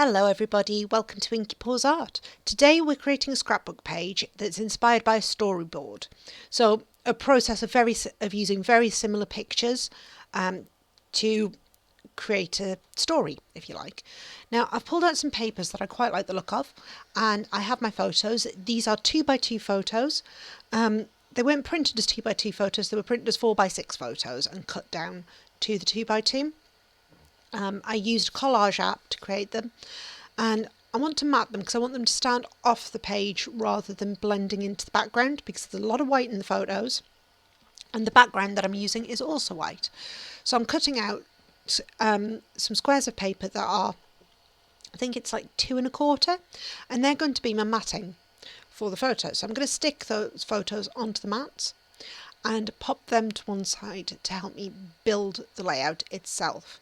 Hello everybody, welcome to Inky Paws Art. Today we're creating a scrapbook page that's inspired by a storyboard. So a process of using very similar pictures to create a story, if you like. Now I've pulled out some papers that I quite like the look of, and I have my photos. These are 2x2 photos. They weren't printed as 2x2 photos, they were printed as 4x6 photos and cut down to the 2x2. I used a collage app to create them, and I want to map them because I want them to stand off the page rather than blending into the background, because there's a lot of white in the photos and the background that I'm using is also white. So I'm cutting out some squares of paper that are, I think it's like 2 1/4, and they're going to be my matting for the photos. So I'm going to stick those photos onto the mats and pop them to one side to help me build the layout itself.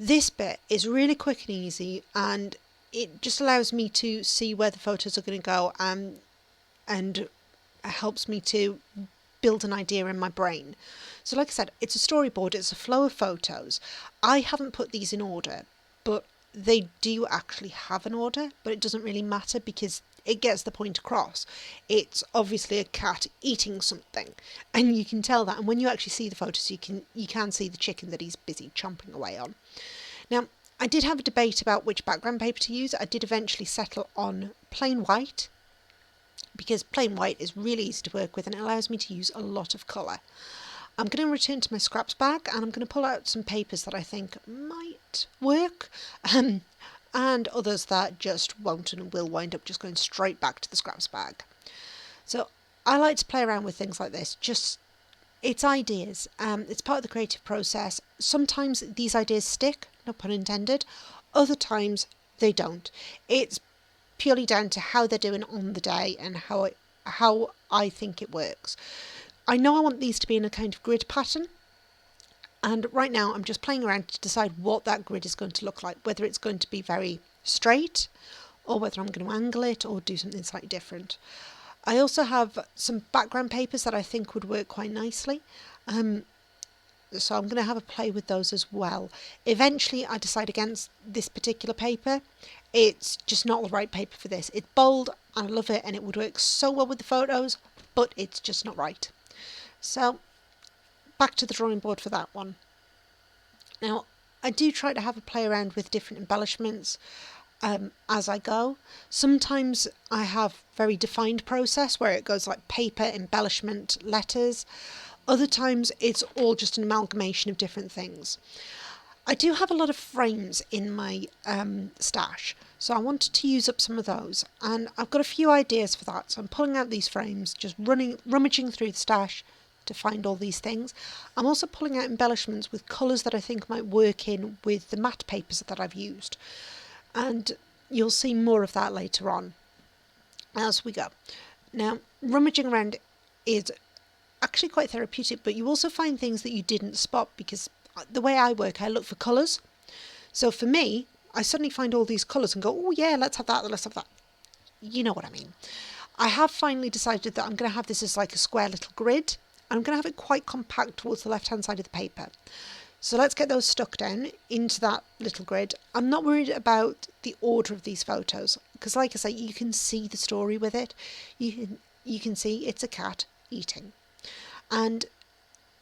This bit is really quick and easy, and it just allows me to see where the photos are going to go, and helps me to build an idea in my brain. So like I said, it's a storyboard, it's a flow of photos. I haven't put these in order, but they do actually have an order, but it doesn't really matter because it gets the point across. It's obviously a cat eating something, and you can tell that, and when you actually see the photos you can see the chicken that he's busy chomping away on. Now I did have a debate about which background paper to use. I did eventually settle on plain white, because plain white is really easy to work with and it allows me to use a lot of colour. I'm going to return to my scraps bag and I'm going to pull out some papers that I think might work, and others that just won't and will wind up just going straight back to the scraps bag. So I like to play around with things like this. It's ideas. It's part of the creative process. Sometimes these ideas stick, no pun intended. Other times they don't. It's purely down to how they're doing on the day and how I think it works. I know I want these to be in a kind of grid pattern, and right now I'm just playing around to decide what that grid is going to look like, whether it's going to be very straight or whether I'm going to angle it or do something slightly different. I also have some background papers that I think would work quite nicely, so I'm going to have a play with those as well. Eventually I decide against this particular paper. It's just not the right paper for this. It's bold and I love it and it would work so well with the photos, but it's just not right. So back to the drawing board for that one. Now I do try to have a play around with different embellishments as I go. Sometimes I have very defined process where it goes like paper, embellishment, letters. Other times it's all just an amalgamation of different things. I do have a lot of frames in my stash, so I wanted to use up some of those, and I've got a few ideas for that. So I'm pulling out these frames, just rummaging through the stash to find all these things. I'm also pulling out embellishments with colours that I think might work in with the matte papers that I've used, and you'll see more of that later on as we go. Now, rummaging around is actually quite therapeutic, but you also find things that you didn't spot, because the way I work, I look for colours. So for me, I suddenly find all these colours and go, oh yeah, let's have that, let's have that. You know what I mean. I have finally decided that I'm going to have this as like a square little grid. I'm going to have it quite compact towards the left hand side of the paper. So let's get those stuck down into that little grid. I'm not worried about the order of these photos, because like I say, you can see the story with it. You can see it's a cat eating. And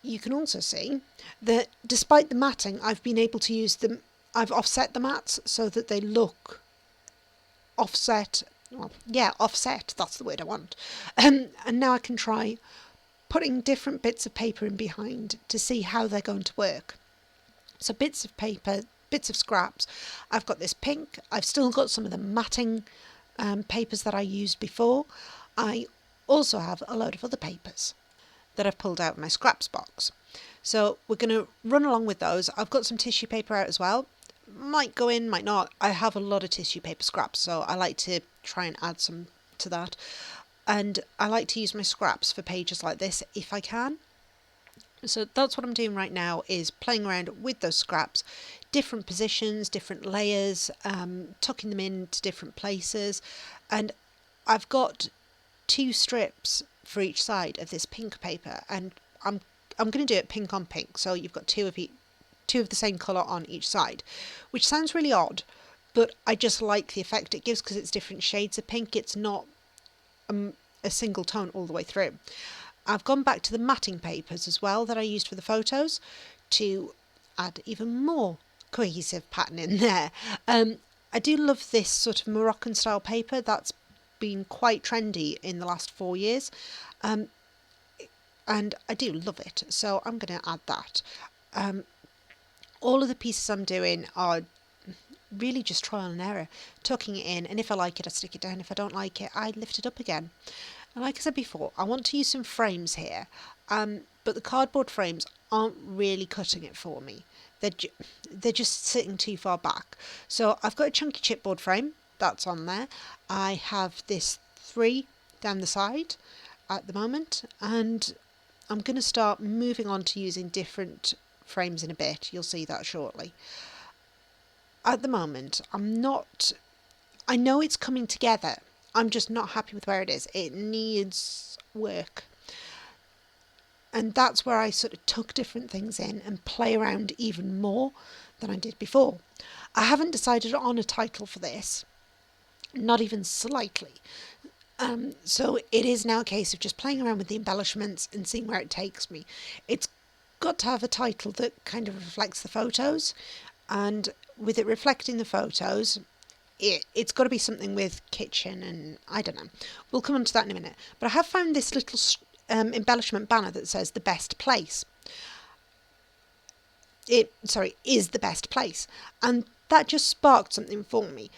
you can also see that despite the matting, I've been able to use them. I've offset the mats so that they look offset. Well, yeah, offset, that's the word I want. And now I can try putting different bits of paper in behind to see how they're going to work. So bits of paper, bits of scraps. I've got this pink. I've still got some of the matting papers that I used before. I also have a load of other papers that I've pulled out of my scraps box. So we're going to run along with those. I've got some tissue paper out as well. Might go in, might not. I have a lot of tissue paper scraps, so I like to try and add some to that. And I like to use my scraps for pages like this if I can. So that's what I'm doing right now, is playing around with those scraps, different positions, different layers, tucking them into different places. And I've got 2 strips for each side of this pink paper, and I'm going to do it pink on pink, so you've got two of the same colour on each side, which sounds really odd, but I just like the effect it gives because it's different shades of pink. It's not a single tone all the way through. I've gone back to the matting papers as well that I used for the photos to add even more cohesive pattern in there. I do love this sort of Moroccan style paper that's been quite trendy in the last 4 years, and I do love it, so I'm going to add that. All of the pieces I'm doing are really just trial and error, tucking it in, and if I like it I stick it down, if I don't like it I lift it up again. And like I said before, I want to use some frames here, but the cardboard frames aren't really cutting it for me. They're just sitting too far back. So I've got a chunky chipboard frame that's on there. I have this 3 down the side at the moment, and I'm going to start moving on to using different frames in a bit. You'll see that shortly. At the moment, I know it's coming together. I'm just not happy with where it is. It needs work. And that's where I sort of tuck different things in and play around even more than I did before. I haven't decided on a title for this, not even slightly. So it is now a case of just playing around with the embellishments and seeing where it takes me. It's got to have a title that kind of reflects the photos, and with it reflecting the photos, it's got to be something with kitchen, and I don't know. We'll come on to that in a minute. But I have found this little embellishment banner that says the best place. Is the best place. And that just sparked something for me.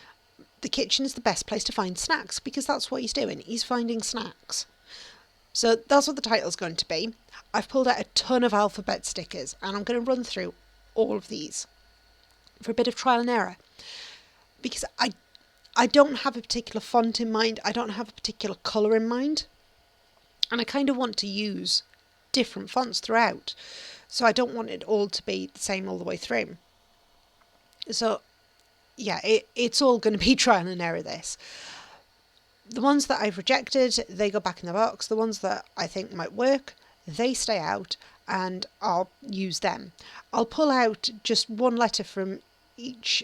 The kitchen is the best place to find snacks, because that's what he's doing. He's finding snacks. So that's what the title's going to be. I've pulled out a ton of alphabet stickers, and I'm going to run through all of these for a bit of trial and error, because I don't have a particular font in mind. I don't have a particular colour in mind. And I kind of want to use different fonts throughout. So I don't want it all to be the same all the way through. So yeah, it's all going to be trial and error, this. The ones that I've rejected, they go back in the box. The ones that I think might work, they stay out, and I'll use them. I'll pull out just one letter from each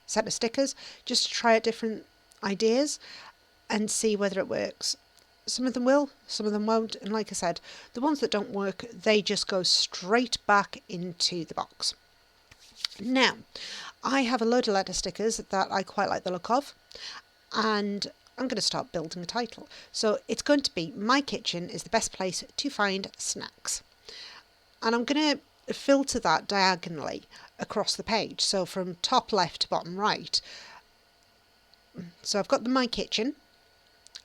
set of stickers just to try out different ideas and see whether it works. Some of them will, some of them won't, and like I said, the ones that don't work, they just go straight back into the box. Now, I have a load of letter stickers that I quite like the look of, and I'm going to start building a title. So it's going to be My Kitchen is the Best Place to Find Snacks. And I'm going to filter that diagonally across the page, so from top left to bottom right. So I've got the My Kitchen,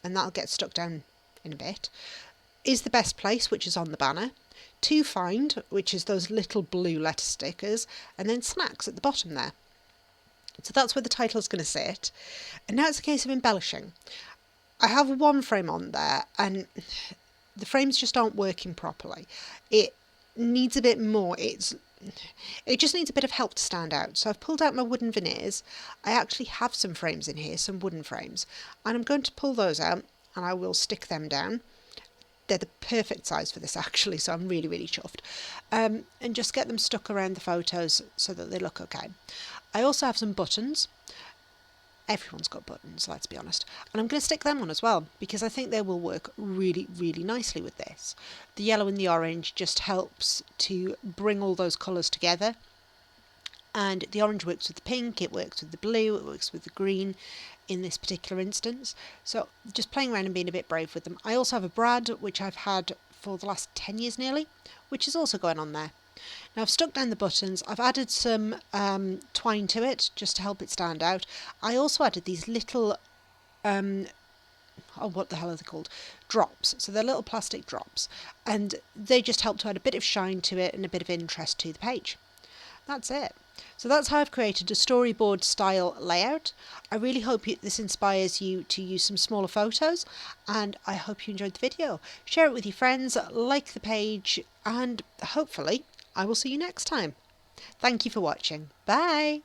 and that'll get stuck down in a bit. Is the Best Place, which is on the banner. To Find, which is those little blue letter stickers, and then Snacks at the bottom there. So that's where the title is going to sit. And now it's a case of embellishing. I have one frame on there, and the frames just aren't working properly. It needs a bit more. It just needs a bit of help to stand out. So I've pulled out my wooden veneers. I actually have some frames in here, some wooden frames, and I'm going to pull those out and I will stick them down. They're the perfect size for this actually, so I'm really, really chuffed. And just get them stuck around the photos so that they look okay. I also have some buttons. Everyone's got buttons, let's be honest. And I'm going to stick them on as well, because I think they will work really, really nicely with this. The yellow and the orange just helps to bring all those colours together. And the orange works with the pink, it works with the blue, it works with the green in this particular instance. So just playing around and being a bit brave with them. I also have a brad, which I've had for the last 10 years nearly, which is also going on there. Now I've stuck down the buttons, I've added some twine to it just to help it stand out. I also added these little, what the hell are they called? Drops. So they're little plastic drops, and they just help to add a bit of shine to it and a bit of interest to the page. That's it. So that's how I've created a storyboard style layout. I really hope this inspires you to use some smaller photos, and I hope you enjoyed the video. Share it with your friends, like the page, and hopefully I will see you next time. Thank you for watching. Bye!